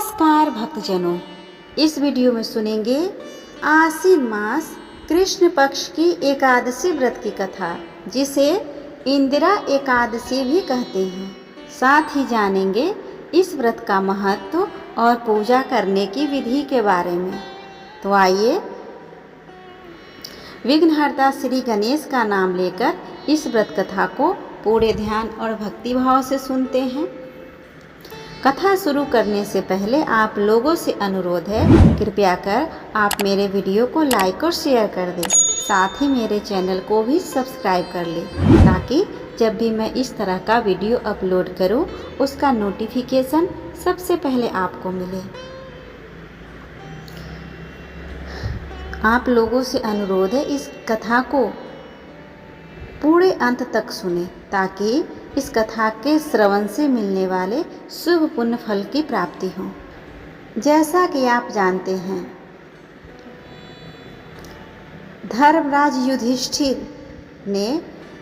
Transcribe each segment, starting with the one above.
नमस्कार भक्तजनों, इस वीडियो में सुनेंगे आश्विन मास कृष्ण पक्ष की एकादशी व्रत की कथा, जिसे इंदिरा एकादशी भी कहते हैं। साथ ही जानेंगे इस व्रत का महत्व और पूजा करने की विधि के बारे में। तो आइए विघ्नहर्ता श्री गणेश का नाम लेकर इस व्रत कथा को पूरे ध्यान और भक्ति भाव से सुनते हैं। कथा शुरू करने से पहले आप लोगों से अनुरोध है, कृपया कर आप मेरे वीडियो को लाइक और शेयर कर दें। साथ ही मेरे चैनल को भी सब्सक्राइब कर लें, ताकि जब भी मैं इस तरह का वीडियो अपलोड करूं, उसका नोटिफिकेशन सबसे पहले आपको मिले। आप लोगों से अनुरोध है, इस कथा को पूरे अंत तक सुने, ताकि इस कथा के श्रवण से मिलने वाले शुभ पुण्य फल की प्राप्ति हो। जैसा कि आप जानते हैं, धर्मराज युधिष्ठिर ने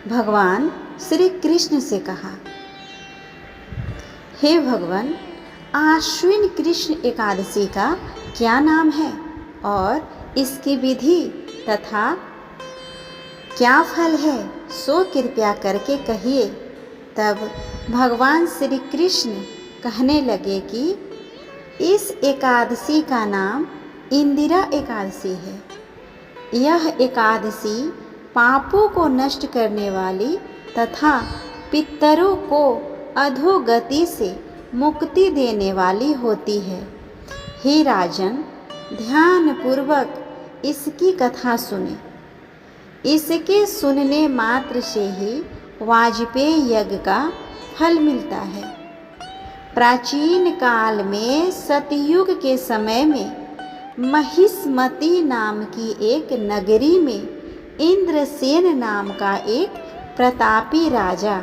भगवान श्री कृष्ण से कहा, हे भगवान, आश्विन कृष्ण एकादशी का क्या नाम है और इसकी विधि तथा क्या फल है, सो कृपया करके कहिए। तब भगवान श्री कृष्ण कहने लगे कि इस एकादशी का नाम इंदिरा एकादशी है। यह एकादशी पापों को नष्ट करने वाली तथा पितरों को अधोगति से मुक्ति देने वाली होती है। हे राजन, ध्यान पूर्वक इसकी कथा सुने। इसके सुनने मात्र से ही वाजपेय यज्ञ का फल मिलता है। प्राचीन काल में सतयुग के समय में महिष्मती नाम की एक नगरी में इंद्रसेन नाम का एक प्रतापी राजा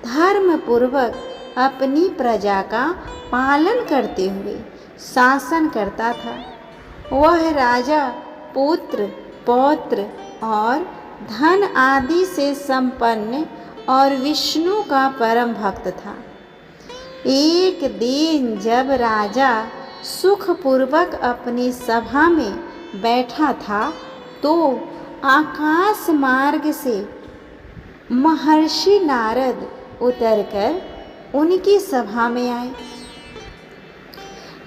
धर्म पूर्वक अपनी प्रजा का पालन करते हुए शासन करता था। वह राजा पुत्र, पौत्र और धन आदि से संपन्न और विष्णु का परम भक्त था। एक दिन जब राजा सुखपूर्वक अपनी सभा में बैठा था, तो आकाश मार्ग से महर्षि नारद उतरकर उनकी सभा में आए।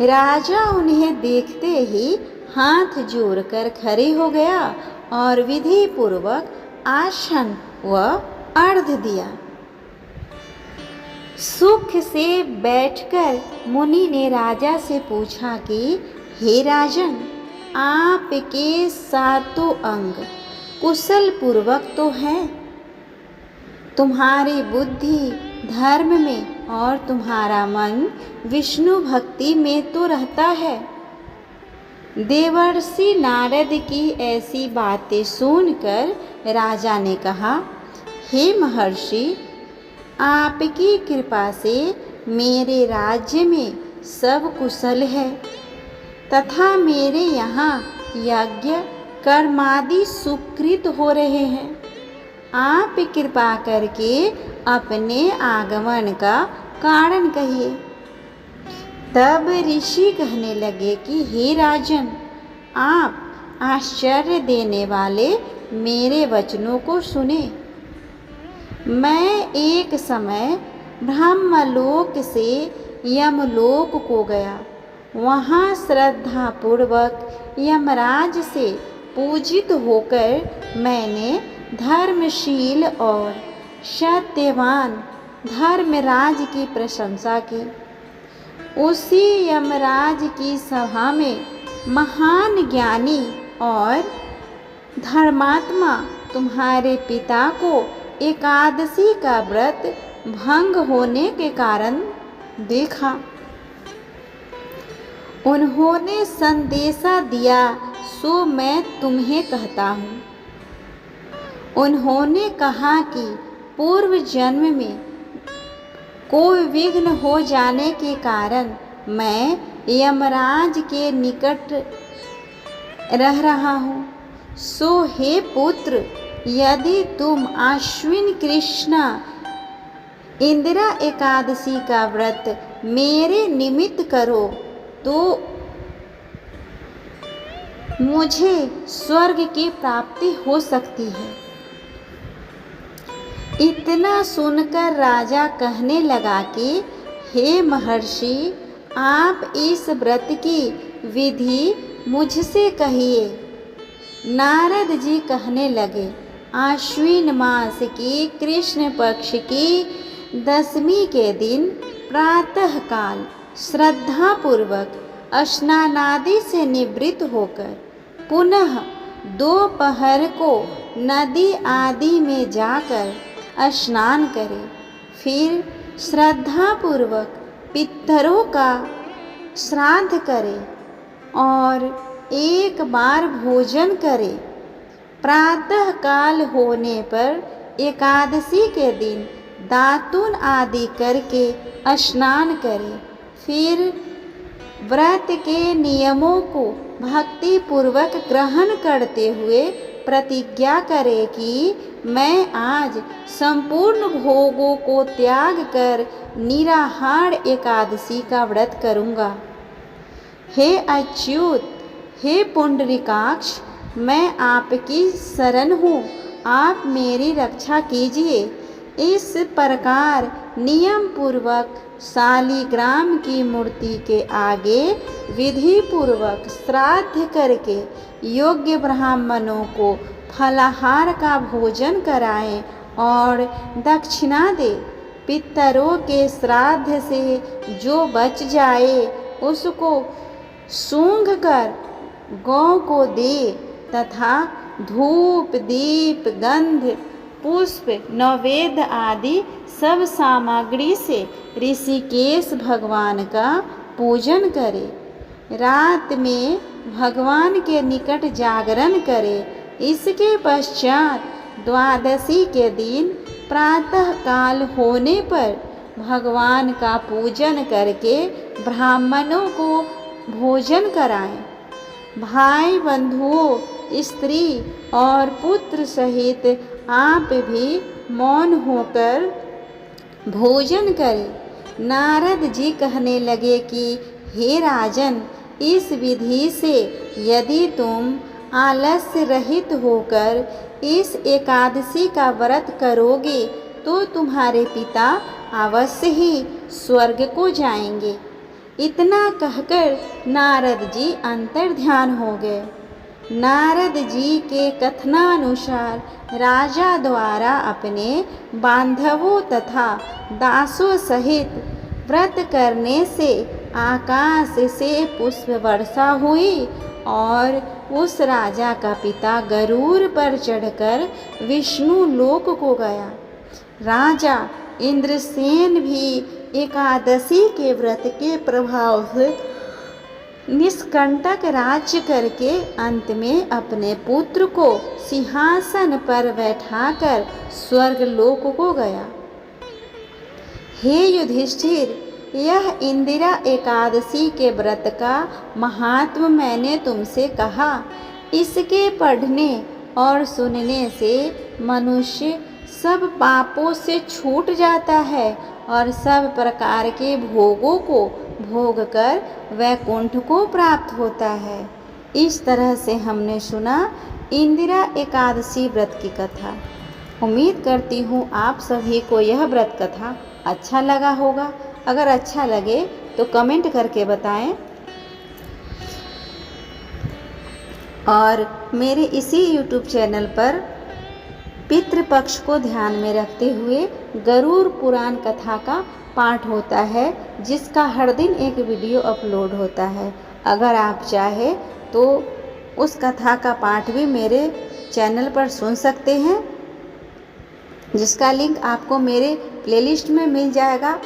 राजा उन्हें देखते ही हाथ जोड़कर खड़े हो गया और विधि पूर्वक आसन व अर्घ्य दिया। सुख से बैठकर मुनि ने राजा से पूछा कि हे राजन, आपके सातों अंग कुशल पूर्वक तो हैं। तुम्हारी बुद्धि धर्म में और तुम्हारा मन विष्णु भक्ति में तो रहता है। देवर्षि नारद की ऐसी बातें सुनकर राजा ने कहा, हे महर्षि, आपकी कृपा से मेरे राज्य में सब कुशल है तथा मेरे यहाँ यज्ञ कर्मादि सुकृत हो रहे हैं। आप कृपा करके अपने आगमन का कारण कहिए। तब ऋषि कहने लगे कि हे राजन, आप आश्चर्य देने वाले मेरे वचनों को सुने। मैं एक समय ब्रह्मलोक से यमलोक को गया। वहाँ श्रद्धापूर्वक यमराज से पूजित होकर मैंने धर्मशील और सत्यवान धर्मराज की प्रशंसा की। उसी यमराज की सभा में महान ज्ञानी और धर्मात्मा तुम्हारे पिता को एकादशी का व्रत भंग होने के कारण देखा। उन्होंने संदेशा दिया, सो मैं तुम्हें कहता हूँ। उन्होंने कहा कि पूर्व जन्म में कोई विघ्न हो जाने के कारण मैं यमराज के निकट रह रहा हूँ। सो हे पुत्र, यदि तुम आश्विन कृष्ण इंदिरा एकादशी का व्रत मेरे निमित्त करो तो मुझे स्वर्ग की प्राप्ति हो सकती है। इतना सुनकर राजा कहने लगा कि हे महर्षि, आप इस व्रत की विधि मुझसे कहिए। नारद जी कहने लगे, आश्विन मास की कृष्ण पक्ष की 10वीं के दिन प्रातः काल श्रद्धापूर्वक स्नानादि से निवृत्त होकर पुनः दोपहर को नदी आदि में जाकर स्नान करें। फिर श्रद्धापूर्वक पितरों का श्राद्ध करें और एक बार भोजन करें। प्रातः काल होने पर एकादशी के दिन दातून आदि करके स्नान करें। फिर व्रत के नियमों को भक्ति पूर्वक ग्रहण करते हुए प्रतिज्ञा करें कि मैं आज संपूर्ण भोगों को त्याग कर निराहार एकादशी का व्रत करूँगा। हे अच्युत, हे पुंडरीकाक्ष, मैं आपकी शरण हूँ, आप मेरी रक्षा कीजिए। इस प्रकार नियम पूर्वक शालिग्राम की मूर्ति के आगे विधि पूर्वक श्राद्ध करके योग्य ब्राह्मणों को फलाहार का भोजन कराएं और दक्षिणा दे। पितरों के श्राद्ध से जो बच जाए उसको सूंघ कर गौ को दे तथा धूप, दीप, गंध, पुष्प, नैवेद्य आदि सब सामग्री से ऋषिकेश भगवान का पूजन करे। रात में भगवान के निकट जागरण करे। इसके पश्चात द्वादशी के दिन प्रातः काल होने पर भगवान का पूजन करके ब्राह्मणों को भोजन कराएं। भाई बंधुओं, स्त्री और पुत्र सहित आप भी मौन होकर भोजन करें। नारद जी कहने लगे कि हे राजन, इस विधि से यदि तुम आलस्य रहित होकर इस एकादशी का व्रत करोगे तो तुम्हारे पिता अवश्य ही स्वर्ग को जाएंगे। इतना कहकर नारद जी अंतर्ध्यान हो गए। नारद जी के कथनानुसार राजा द्वारा अपने बांधवों तथा दासों सहित व्रत करने से आकाश से पुष्प वर्षा हुई और उस राजा का पिता गरुड़ पर चढ़कर विष्णु लोक को गया। राजा इंद्रसेन भी एकादशी के व्रत के प्रभाव से निष्कंटक राज्य करके अंत में अपने पुत्र को सिंहासन पर बैठाकर स्वर्ग लोक को गया। हे युधिष्ठिर, यह इंदिरा एकादशी के व्रत का महात्म मैंने तुमसे कहा। इसके पढ़ने और सुनने से मनुष्य सब पापों से छूट जाता है और सब प्रकार के भोगों को भोग कर वैकुंठ को प्राप्त होता है। इस तरह से हमने सुना इंदिरा एकादशी व्रत की कथा। उम्मीद करती हूँ आप सभी को यह व्रत कथा अच्छा लगा होगा। अगर अच्छा लगे तो कमेंट करके बताएं और मेरे इसी YouTube चैनल पर पितृपक्ष को ध्यान में रखते हुए गरुड़ पुराण कथा का पाठ होता है, जिसका हर दिन एक वीडियो अपलोड होता है। अगर आप चाहे तो उस कथा का पाठ भी मेरे चैनल पर सुन सकते हैं, जिसका लिंक आपको मेरे प्लेलिस्ट में मिल जाएगा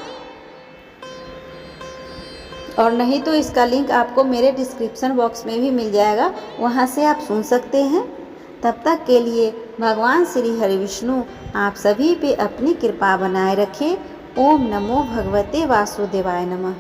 और नहीं तो इसका लिंक आपको मेरे डिस्क्रिप्शन बॉक्स में भी मिल जाएगा, वहाँ से आप सुन सकते हैं। तब तक के लिए भगवान श्री हरि विष्णु आप सभी पे अपनी कृपा बनाए रखें। ओम नमो भगवते वासुदेवाय नमः।